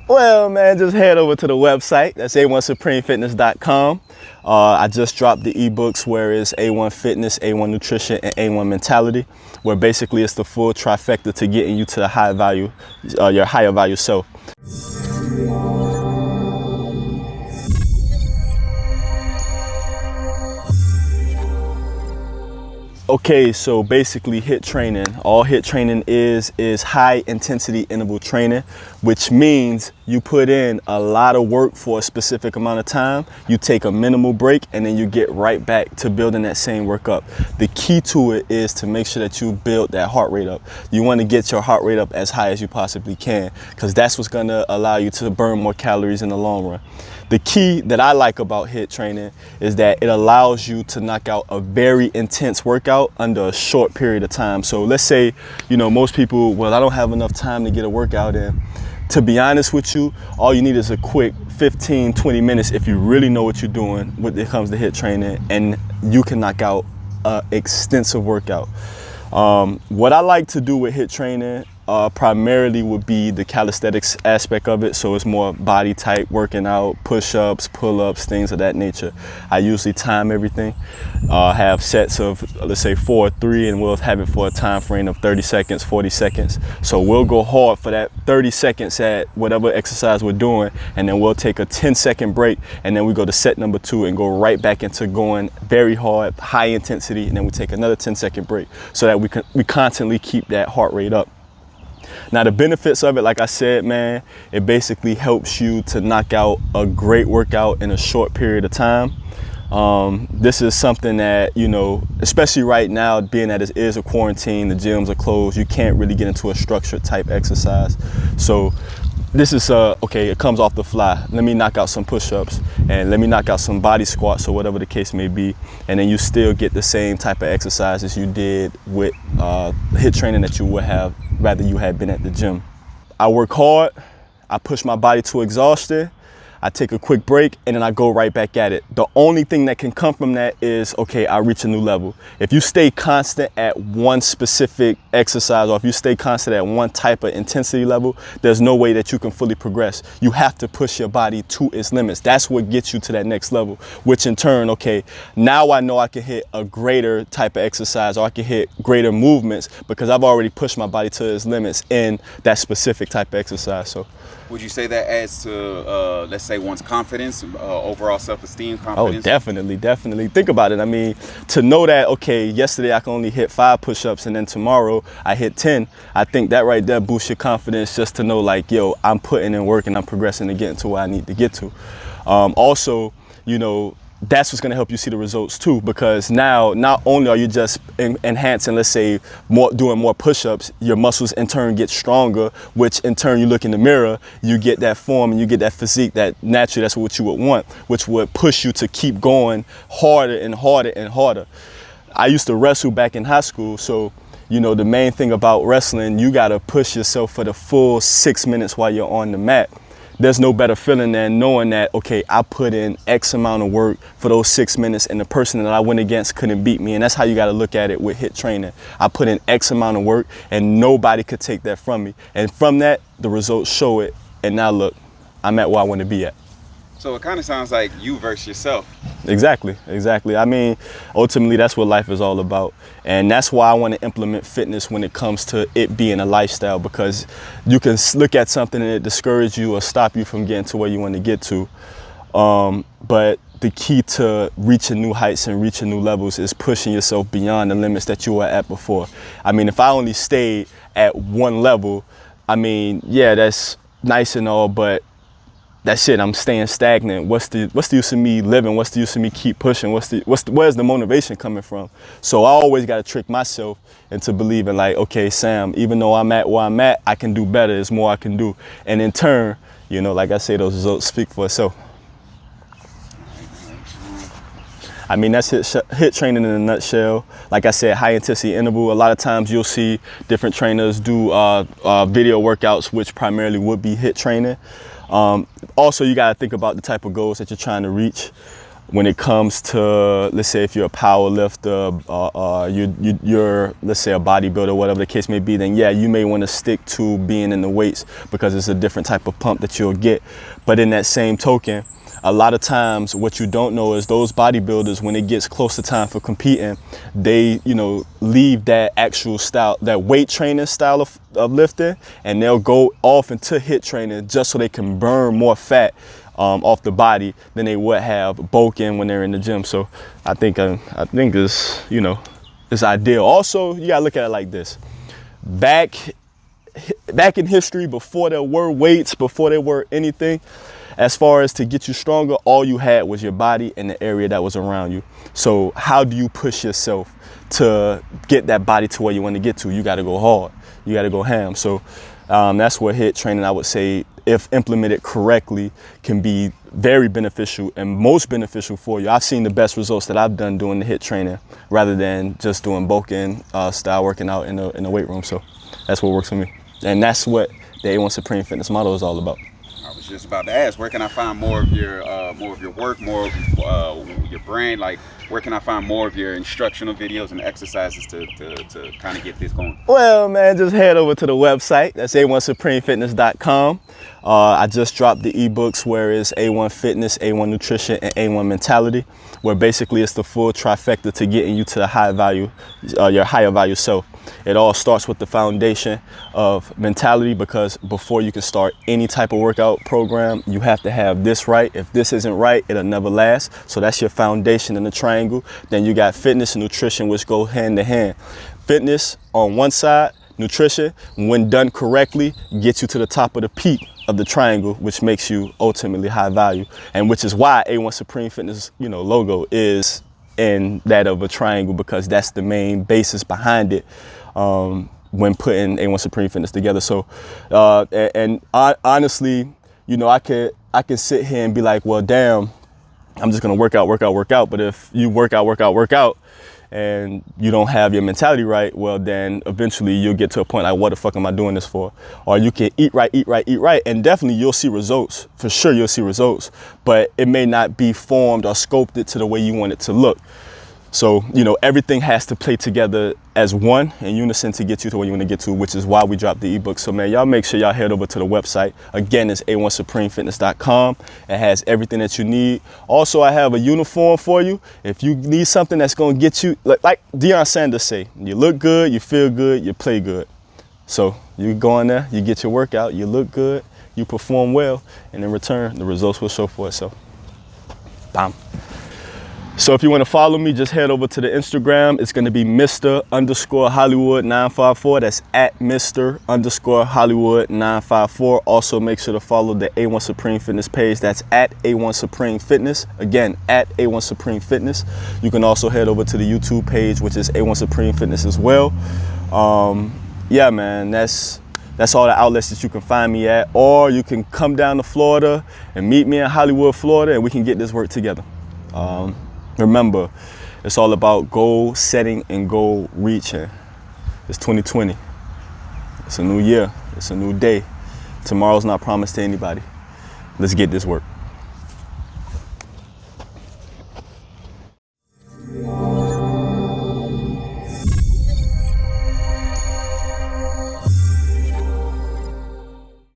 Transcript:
Well, man, just head over to the website. That's a1supremefitness.com. I just dropped the ebooks where it's A1 Fitness, A1 Nutrition, and A1 Mentality, where basically it's the full trifecta to getting you to the high value, your higher value self. Okay, so basically HIIT training, all HIIT training is high intensity interval training, which means you put in a lot of work for a specific amount of time, you take a minimal break, and then you get right back to building that same work up. The key to it is to make sure that you build that heart rate up. You want to get your heart rate up as high as you possibly can, because that's what's going to allow you to burn more calories in the long run. The key that I like about HIIT training is that it allows you to knock out a very intense workout under a short period of time. So let's say, you know, most people, well, I don't have enough time to get a workout in. To be honest with you, all you need is a quick 15, 20 minutes if you really know what you're doing when it comes to HIIT training, and you can knock out an extensive workout. What I like to do with HIIT training primarily would be the calisthenics aspect of it. So it's more body type, working out, push-ups, pull-ups, things of that nature. I usually time everything, have sets of, let's say 4 or 3, and we'll have it for a time frame of 30 seconds, 40 seconds. So we'll go hard for that 30 seconds at whatever exercise we're doing, and then we'll take a 10-second break, and then we go to set number 2 and go right back into going very hard, high intensity, and then we take another 10-second break so that we constantly keep that heart rate up. Now, the benefits of it, like I said, man, it basically helps you to knock out a great workout in a short period of time. This is something that, you know, especially right now, being that it is a quarantine, the gyms are closed, you can't really get into a structured type exercise. So this is, okay, it comes off the fly. Let me knock out some push-ups, and let me knock out some body squats, or whatever the case may be. And then you still get the same type of exercises you did with HIIT training that you would have rather you had been at the gym. I work hard, I push my body to exhaustion, I take a quick break, and then I go right back at it. The only thing that can come from that is, okay, I reach a new level. If you stay constant at one specific exercise, or if you stay constant at one type of intensity level, there's no way that you can fully progress. You have to push your body to its limits. That's what gets you to that next level, which in turn, okay, now I know I can hit a greater type of exercise, or I can hit greater movements because I've already pushed my body to its limits in that specific type of exercise. So, would you say that adds to, let's say, one's confidence, overall self-esteem, confidence? Oh, definitely. Think about it. I mean, to know that, okay, yesterday I can only hit 5 push-ups, and then tomorrow I hit 10, I think that right there boosts your confidence, just to know, like, yo, I'm putting in work and I'm progressing to get to where I need to get to. Also, you know, that's what's going to help you see the results too, because now not only are you just enhancing, let's say, doing more push-ups, your muscles in turn get stronger, which in turn you look in the mirror, you get that form and you get that physique that naturally that's what you would want, which would push you to keep going harder and harder and harder. I used to wrestle back in high school, so you know, the main thing about wrestling, you got to push yourself for the full 6 minutes while you're on the mat. There's no better feeling than knowing that, okay, I put in X amount of work for those 6 minutes, and the person that I went against couldn't beat me. And that's how you got to look at it with HIIT training. I put in X amount of work, and nobody could take that from me. And from that, the results show it. And now look, I'm at where I want to be at. So it kind of sounds like you versus yourself. Exactly. I mean, ultimately, that's what life is all about. And that's why I want to implement fitness when it comes to it being a lifestyle, because you can look at something and it discourage you or stop you from getting to where you want to get to. But the key to reaching new heights and reaching new levels is pushing yourself beyond the limits that you were at before. I mean, if I only stayed at one level, I mean, yeah, that's nice and all, but that's it. I'm staying stagnant. What's the use of me living? What's the use of me keep pushing? Where's the motivation coming from? So I always got to trick myself into believing, like, okay, Sam, even though I'm at where I'm at, I can do better. There's more I can do. And in turn, you know, like I say, those results speak for itself. I mean, that's HIIT training in a nutshell. Like I said, high intensity interval. A lot of times you'll see different trainers do video workouts, which primarily would be HIIT training. Also, you got to think about the type of goals that you're trying to reach. when it comes to, let's say if you're a power lifter, you're, let's say a bodybuilder, whatever the case may be, then yeah, you may want to stick to being in the weights because it's a different type of pump that you'll get. But in that same token, a lot of times what you don't know is those bodybuilders, when it gets close to time for competing, they, you know, leave that actual style, that weight training style of lifting, and they'll go off into HIIT training just so they can burn more fat off the body than they would have bulking when they're in the gym. So I think this, you know, is ideal. Also, you gotta look at it like this. Back in history, before there were weights, before there were anything, as far as to get you stronger, all you had was your body and the area that was around you. So how do you push yourself to get that body to where you want to get to? You got to go hard. You got to go ham. So that's where HIIT training, I would say, if implemented correctly, can be very beneficial and most beneficial for you. I've seen the best results that I've done doing the HIIT training rather than just doing bulking style working out in the weight room. So that's what works for me. And that's what the A1 Supreme Fitness model is all about. I was just about to ask, where can I find more of your work, more of your brand? Like, where can I find more of your instructional videos and exercises to kind of get this going? Well, man, just head over to the website. That's a1supremefitness.com. I just dropped the ebooks where it's A1 Fitness, A1 Nutrition, and A1 Mentality, where basically it's the full trifecta to getting you to the high value, your higher value self. It all starts with the foundation of mentality, because before you can start any type of workout program, you have to have this right. If this isn't right, it'll never last. So that's your foundation in the triangle. Then you got fitness and nutrition, which go hand to hand. Fitness on one side, nutrition, when done correctly, gets you to the top of the peak of the triangle, which makes you ultimately high value, and which is why A1 Supreme Fitness, you know, logo is in that of a triangle, because that's the main basis behind it when putting A1 Supreme Fitness together. So honestly, you know, I could sit here and be like, well, damn, I'm just gonna work out. But if you work out and you don't have your mentality right, well, then eventually you'll get to a point like, what the fuck am I doing this for? Or you can eat right, and definitely you'll see results. For sure you'll see results, but it may not be formed or sculpted to the way you want it to look. So, you know, everything has to play together as one in unison to get you to where you want to get to, which is why we dropped the ebook. So, man, y'all make sure y'all head over to the website. Again, it's a1supremefitness.com. It has everything that you need. Also, I have a uniform for you. If you need something that's going to get you, like Deion Sanders say, you look good, you feel good, you play good. So you go in there, you get your workout, you look good, you perform well, and in return, the results will show for itself. Bam. So if you want to follow me, just head over to the Instagram. It's going to be Mr_Hollywood954. That's at Mr_Hollywood954. Also, make sure to follow the A1 Supreme Fitness page. That's at A1 Supreme Fitness. Again, at A1 Supreme Fitness. You can also head over to the YouTube page, which is A1 Supreme Fitness as well. Yeah, man, that's all the outlets that you can find me at. Or you can come down to Florida and meet me in Hollywood, Florida, and we can get this work together. Remember, it's all about goal setting and goal reaching. It's 2020. It's a new year. It's a new day. Tomorrow's not promised to anybody. Let's get this work.